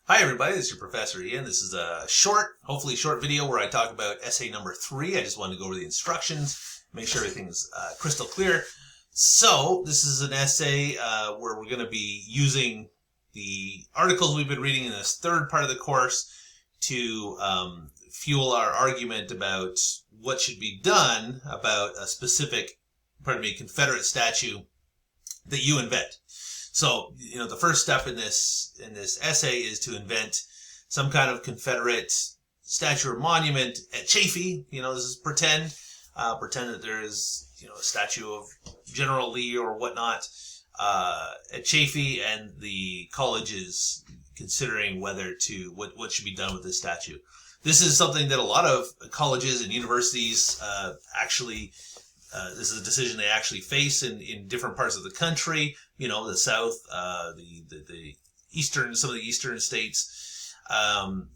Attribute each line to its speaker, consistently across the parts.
Speaker 1: Hi everybody, this is your Professor Ian. This is a short, hopefully short video where I talk about essay number 3. I just wanted to go over the instructions, make sure everything's crystal clear. So this is an essay where we're going to be using the articles we've been reading in this third part of the course to fuel our argument about what should be done about a specific, Confederate statue that you invent. So, the first step in this essay is to invent some kind of Confederate statue or monument at Chaffee. This is pretend that there is, a statue of General Lee or whatnot at Chaffee, and the college is considering what should be done with this statue. This is something that a lot of colleges and universities this is a decision they actually face in different parts of the country. The South, the Eastern, some of the Eastern states.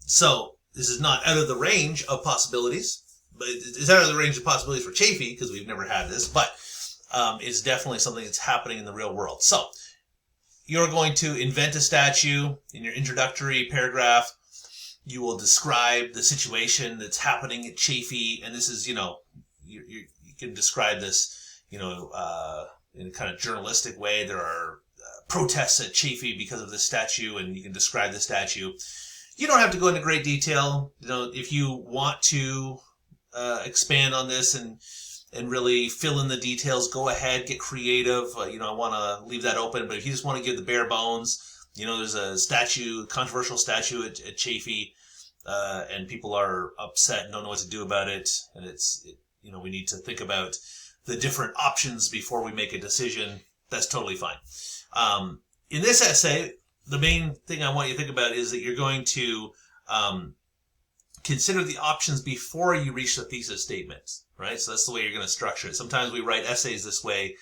Speaker 1: So this is not out of the range of possibilities, but it's out of the range of possibilities for Chaffee because we've never had this, but it's definitely something that's happening in the real world. So you're going to invent a statue. In your introductory paragraph, you will describe the situation that's happening at Chaffee, and this is, you can describe this, in a kind of journalistic way. There are protests at Chaffee because of this statue, and you can describe the statue. You don't have to go into great detail. If you want to expand on this and really fill in the details, go ahead, get creative. I want to leave that open, but if you just want to give the bare bones, there's a controversial statue at Chaffee, and people are upset and don't know what to do about it, and we need to think about the different options before we make a decision. That's totally fine. In this essay, the main thing I want you to think about is that you're going to consider the options before you reach the thesis statements, right? So that's the way you're going to structure it. Sometimes we write essays this way,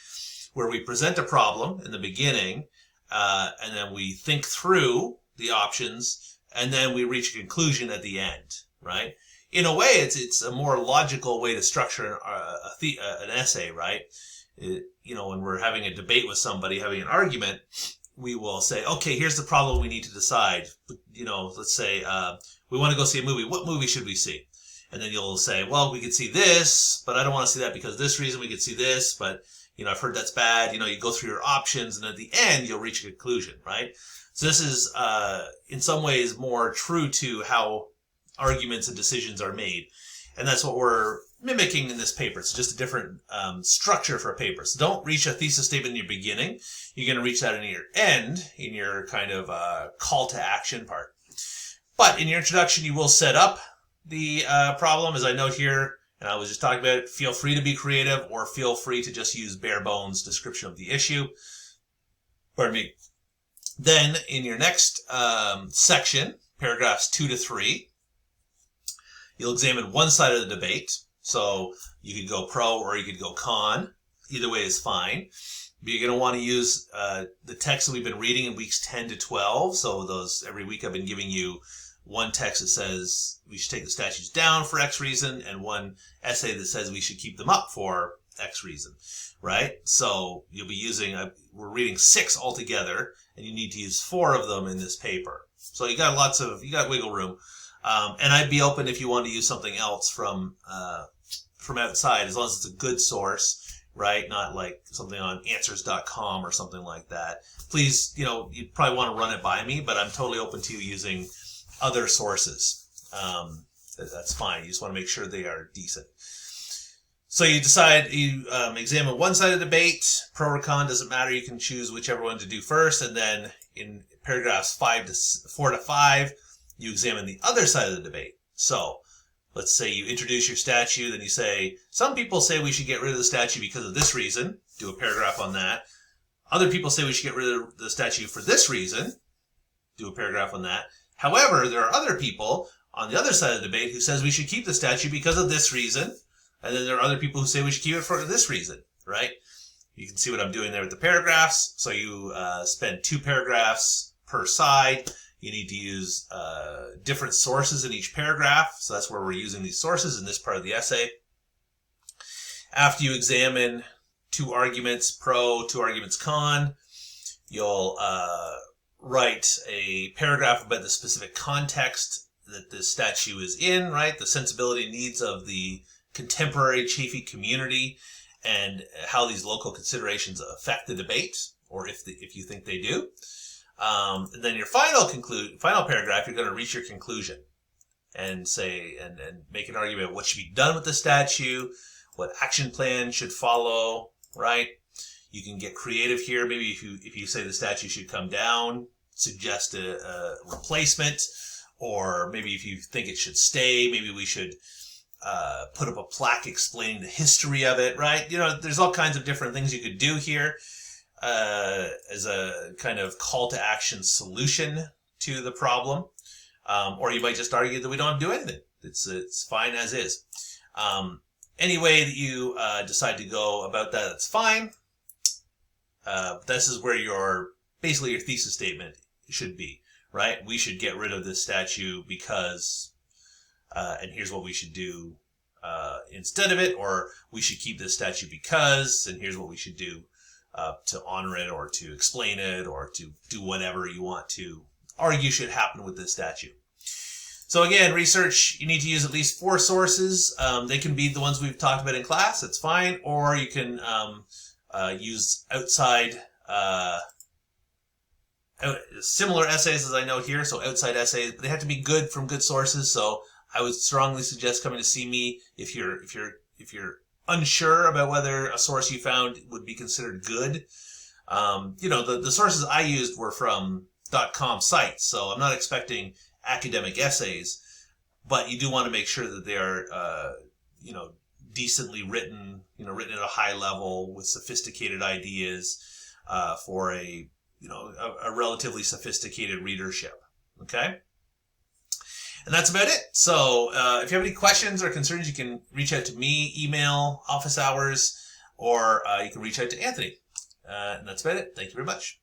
Speaker 1: where we present a problem in the beginning, and then we think through the options, and then we reach a conclusion at the end, right? In a way, it's a more logical way to structure an essay, right? When we're having a debate with somebody, having an argument, we will say, okay, here's the problem we need to decide. Let's say we want to go see a movie. What movie should we see? And then you'll say, well, we could see this, but I don't want to see that because of this reason. We could see this, but I've heard that's bad. You go through your options, and at the end, you'll reach a conclusion, right? So this is, in some ways, more true to how arguments and decisions are made. And that's what we're mimicking in this paper. It's just a different structure for a paper. So don't reach a thesis statement in your beginning. You're going to reach that in your end, in your kind of call to action part. But in your introduction, you will set up the problem, as I note here, and I was just talking about it. Feel free to be creative, or feel free to just use bare bones description of the issue. Pardon me. Then in your next section, paragraphs 2 to 3, you'll examine one side of the debate. So you could go pro or you could go con. Either way is fine. But you're going to want to use the text that we've been reading in weeks 10 to 12. So every week I've been giving you one text that says we should take the statutes down for X reason, and one essay that says we should keep them up for X reason, right? So you'll be we're reading 6 altogether, and you need to use 4 of them in this paper. So you got wiggle room. And I'd be open if you want to use something else from outside, as long as it's a good source, right? Not like something on answers.com or something like that. Please, you'd probably want to run it by me, but I'm totally open to you using other sources. That's fine. You just want to make sure they are decent. So you examine one side of the debate. Pro or con, doesn't matter. You can choose whichever one to do first. And then in paragraphs 4 to 5, you examine the other side of the debate. So let's say you introduce your statue, then you say, some people say we should get rid of the statue because of this reason. Do a paragraph on that. Other people say we should get rid of the statue for this reason. Do a paragraph on that. However, there are other people on the other side of the debate who says we should keep the statue because of this reason. And then there are other people who say we should keep it for this reason, right? You can see what I'm doing there with the paragraphs. So you spend 2 paragraphs per side. You need to use different sources in each paragraph. So that's where we're using these sources in this part of the essay. After you examine 2 arguments pro, 2 arguments con, you'll write a paragraph about the specific context that this statute is in, right? The sensibility and needs of the contemporary Chaffey community and how these local considerations affect the debate, or if you think they do. And then your final paragraph, you're going to reach your conclusion and say, and make an argument what should be done with the statute, what action plan should follow, right? You can get creative here. Maybe if you say the statute should come down, suggest a replacement, or maybe if you think it should stay, maybe we should put up a plaque explaining the history of it, right? You know, there's all kinds of different things you could do here as a kind of call to action solution to the problem. Or you might just argue that we don't have to do anything. It's fine as is. Any way that you decide to go about that, that's fine. This is where basically your thesis statement should be, right? We should get rid of this statute because, and here's what we should do instead of it, or we should keep this statute because, and here's what we should do to honor it, or to explain it, or to do whatever you want to argue should happen with this statute. So again, research, you need to use at least 4 sources. They can be the ones we've talked about in class, that's fine, or you can use outside, similar essays as I know here, so outside essays, but they have to be good from good sources. So I would strongly suggest coming to see me if you're unsure about whether a source you found would be considered good. You know, the sources I used were from .com sites, so I'm not expecting academic essays, but you do want to make sure that they are, you know, decently written, you know, written at a high level with sophisticated ideas for a relatively sophisticated readership. Okay? And that's about it. So if you have any questions or concerns, you can reach out to me, email, office hours, or you can reach out to Anthony. And that's about it. Thank you very much.